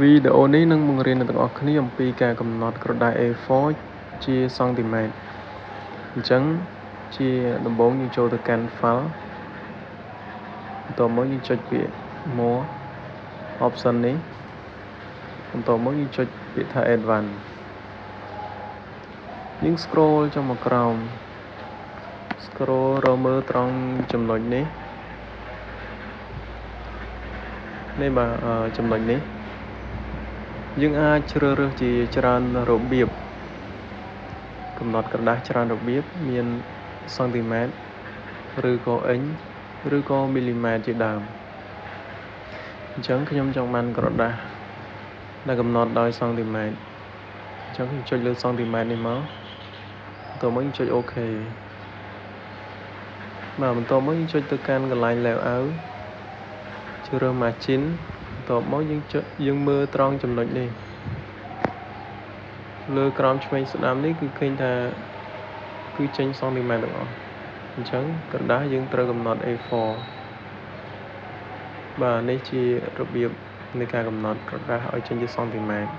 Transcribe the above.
វីដេអូនេះនឹងបង្រៀនអ្នកទាំងអស់គ្នាអំពីការកំណត់ក្រដាស A4 ជាសង់ទីម៉ែត្រអញ្ចឹងជាដំបូងយើងចូលទៅកាន់ file បន្ទាប់មកយើងចុចពាក្យ more option នេះបន្ទាប់មកយើងចុចពាក្យថា advanced យើង scroll ចុះមកក្រោម scroll រកមើលត្រង់ចំណុចនេះបាទចំណុចនេះយើងអាចជ្រើសរើសជាច្រើនរបៀបកំណត់ក្រដាសច្រើនរបៀបមានសង់ទីម៉ែត្រឬក៏អិញឬក៏មីលីម៉ែត្រជាដើមអញ្ចឹងខ្ញុំចង់បានក្រដាសដែលកំណត់ដោយសង់ទីម៉ែត្រអញ្ចឹងខ្ញុំចុចលើសង់ទីម៉ែត្រនេះមកបន្ទាប់មកយើងចុច OK បាទបន្ទាប់មកយើងចុចទៅកាន់កន្លែង layout ជ្រើសរើស margin បន្ទាប់មកយើងមើលត្រង់ចំណុចនេះលើក្រោមឆ្វេងស្ដាំនេះគឺឃើញថាគឺចេញសង់ទីម៉ែត្រទាំងអស់អញ្ចឹងក្រដាសយើងត្រូវកំណត់ A4 បាទនេះជារបៀបនៃការកំណត់ក្រដាសឲ្យចេញជាសង់ទីម៉ែត្រ